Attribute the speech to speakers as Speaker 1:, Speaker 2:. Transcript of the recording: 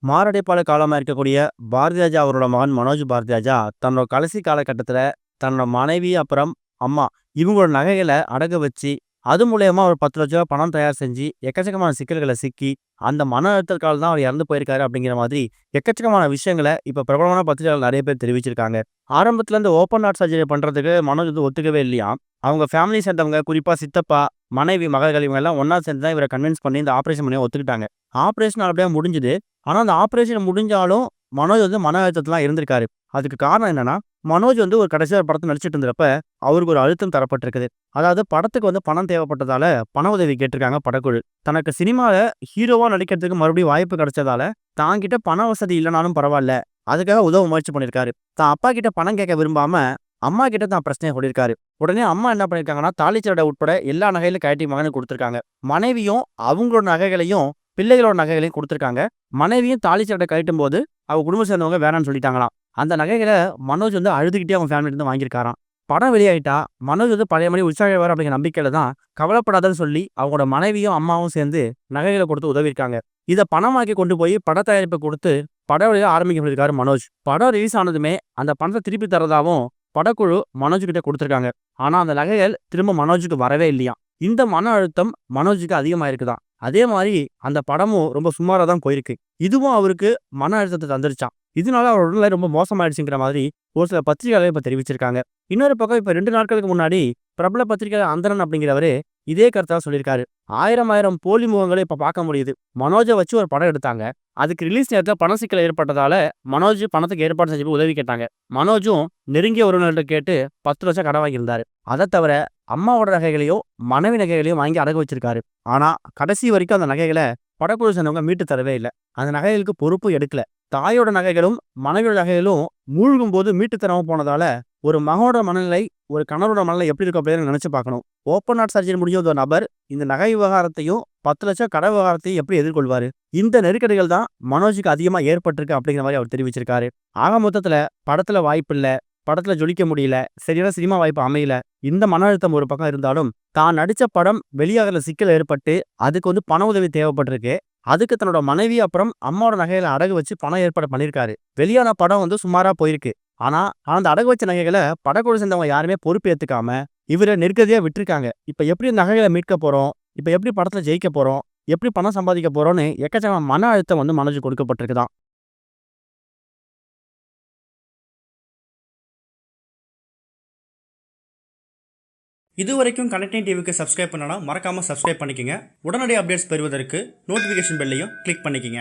Speaker 1: மாரடைப்பால காலமா இருக்கக்கூடிய பாரதிராஜா அவரோட மகன் மனோஜ் பாரதிராஜா தன்னோட கடைசி காலகட்டத்துல தன்னோட மனைவி அப்புறம் அம்மா இவங்களோட நகைகளை அடகு வச்சு அது மூலியமா ஒரு 10 லட்ச ரூபா பணம் தயார் செஞ்சு எக்கச்சக்கமான சிக்கல்களை சிக்கி அந்த மன அழுத்தத்தால் தான் அவர் இறந்து போயிருக்காரு அப்படிங்கிற மாதிரி எக்கச்சக்கமான விஷயங்களை இப்ப பிரபலமான பத்திரிகைகள் நிறைய பேர் தெரிவிச்சிருக்காங்க. ஆரம்பத்துல இந்த ஓப்பன் ஹார்ட் சர்ஜரி பண்றதுக்கு மனோஜ் வந்து ஒத்துக்கவே இல்லையா. அவங்க ஃபேமிலி சேர்ந்தவங்க குறிப்பா சித்தப்பா மனைவி மகள்கள் இவங்க எல்லாம் ஒன்னா சேர்ந்து தான் இவரை கன்வின்ஸ் பண்ணி இந்த ஆபரேஷன் பண்ணி ஒத்துக்கிட்டாங்க. ஆபரேஷன் அப்படியே முடிஞ்சுது. ஆனா, அந்த ஆப்பரேஷன் முடிஞ்சாலும், மனோஜ் வந்து மன அழுத்தத்தில இருந்திருக்காரு. அதுக்கு காரணம் என்னன்னா, மனோஜ் வந்து ஒரு கடைசியா ஒரு படத்துல நடிச்சிட்டு இருந்தப்ப, அவருக்கு ஒரு அழுத்தம் தரப்பட்டிருக்குது. அதாவது படத்துக்கு வந்து பணம் தேவைப்பட்டதால, பண உதவி கேட்டிருக்காங்க படக்குழு. தனக்கு சினிமால ஹீரோவா நடிக்கிறதுக்கு மறுபடியும் வாய்ப்பு கிடைச்சதால, தான் கிட்ட பண வசதி இல்லனாலும் பரவால்ல, அதுக்காக உதவ முயற்சி பண்ணியிருக்காரு. தான் அப்பா கிட்ட பணம் கேட்க விரும்பாம, அம்மா கிட்ட தான் பிரச்சனைய சொல்லியிருக்காரு. உடனே அம்மா என்ன பண்ணியிருக்காங்கன்னா, தாலிச்சரட உட்பட எல்லா நகைகளையும் கழட்டி மகனுக்கு குடுத்துருக்காங்க. மனைவியும் அவங்களோட நகைகளையும் பிள்ளைகளோட நகைகளையும் குடுத்துருக்காங்க. மனைவியும் தாலி சரட்ட கழட்டும்போது, அவ குடும்பம் சேர்ந்தவங்க வேணான்னு சொல்லிட்டாங்களாம். அந்த நகைகள மனோஜ் வந்து அழுதுகிட்டே அவங்க ஃபேமிலிட்டருந்து வாங்கியிருக்காராம். படம் வெளியாயிட்டா, மனோஜ் வந்து பழைய மாரி உற்சாகமாவாரு அப்படிங்கிற நம்பிக்கையில தான், கவலைப்படாதன்னு சொல்லி அவங்களோட மனைவியும், அம்மாவும் சேர்ந்து நகைகள குடுத்து உதவியிருக்காங்க. இத பணமாக்கி கொண்டு போய் பட தயாரிப்பு குடுத்து, படம் வெளிய ஆரம்பிக்க சொல்லியிருக்காரு மனோஜ். படம் ரிலீஸ் ஆனதுமே, அந்த பணத்த திருப்பி தர்றதாவும் படக்குழு மனோஜ் கிட்ட குடுத்துருக்காங்க. ஆனா, அந்த நகைகள் திரும்ப மனோஜுக்கு வரவே இல்லையாம். இந்த மன அழுத்தம் மனோஜுக்கு அதிகமாயிருக்குதாம். அதே மாரி அந்த படமும் ரொம்ப சுமாரா தான் போயிருக்கு. இதுவும் அவருக்கு மன அழுத்தத்த தந்துருச்சாம். இதனால அவர் உடல்நிலை ரொம்ப மோசமாயிடுச்சுங்கிற மாதிரி ஒரு சில பத்திரிகையாளர் இப்ப தெரிவிச்சிருக்காங்க. இன்னொரு பக்கம் இப்ப 2 நாட்களுக்கு முன்னாடி பிரபல பத்திரிகையாளர் அந்தரன் அப்படிங்கிறவரு இதே கருத்தா சொல்லியிருக்காரு. ஆயிரம் போலி முகங்கள இப்ப பார்க்க முடியுது. மனோஜ வச்சு ஒரு படம் எடுத்தாங்க. அதுக்கு ரிலீஸ் நேரத்துல பண சிக்கல் ஏற்பட்டதால மனோஜ் பணத்துக்கு ஏற்பாடு செஞ்சு உதவி கேட்டாங்க. மனோஜும் நெருங்கிய உறவினர்கிட்ட கேட்டு 10 லட்சம் கடன் வாங்கியிருந்தாரு. அத தவிர அம்மாவோட நகைகளையும், மனைவி நகைகளையும் வாங்கி அடகு வச்சிருக்காரு. ஆனா, கடைசி வரைக்கும் அந்த நகைகள படக்குழு சேர்ந்தவங்க மீட்டு தரவே இல்ல. அந்த நகைகளுக்கு பொறுப்பும் எடுக்கல. தாயோட நகைகளும், மனைவியோட நகைகளும் மூழ்கும்போது மீட்டு தராம போனதால, ஒரு மகனோட மனநிலை, ஒரு கணவரோட மனநிலை எப்படி இருக்கும் அப்படின்னு நெனச்சு பார்க்கணும். ஓப்பன் ஹார்ட் சர்ஜரி முடிஞ்ச ஒரு நபர், இந்த நகை விவகாரத்தையும், 10 லட்சம் கடன் விவகாரத்தையும் எப்படி எதிர்கொள்வாரு? இந்த நெருக்கடிகள் தான் மனோஜுக்கு அதிகமா ஏற்பட்டிருக்கு அப்படிங்கிற மாரி அவர் தெரிவிச்சிருக்காரு. ஆக மொத்தத்துல படத்துல வாய்ப்பில்ல, படத்துல ஜொலிக்க முடியல, சரியான சினிமா வாய்ப்பு அமையல. இந்த மன அழுத்தம் ஒரு பக்கம் இருந்தாலும், தான் நடிச்ச படம் வெளியாகல சிக்கல் ஏற்பட்டு, அதுக்கு வந்து பண உதவி தேவைப்பட்டிருக்கு. அதுக்கு தன்னோட மனைவி அப்புறம் அம்மாவோட நகைகள அடகு வச்சு பணம் ஏற்பாடு பண்ணியிருக்காரு. வெளியான படம் வந்து சுமாரா போயிருக்கு. ஆனா, அந்த அடகு வச்ச நகைகள படக்குழு சேர்ந்தவங்க யாருமே பொறுப்பு ஏத்துக்காம, இவர நிர்கதியா விட்டுருக்காங்க. இப்ப எப்படி நகைகள மீட்க போறோம்? இப்ப எப்படி படத்துல ஜெயிக்க போறோம்? எப்படி பணம் சம்பாதிக்க போறோம்னு எக்கச்சக்கமான மன அழுத்தம் வந்து மனோஜுக்கு கொடுக்கப்பட்டிருக்குதாம்.
Speaker 2: இதுவரைக்கும் கனெக்டிங் டிவிக்கு சப்ஸ்கிரைப் பண்ணனா மறக்காம சப்ஸ்கிரைப் பண்ணிக்கங்க. உடனடி அப்டேட்ஸ் பெறுவதற்கு நோட்டிஃபிகேஷன் பெல்லையும் கிளிக் பண்ணிக்கங்க.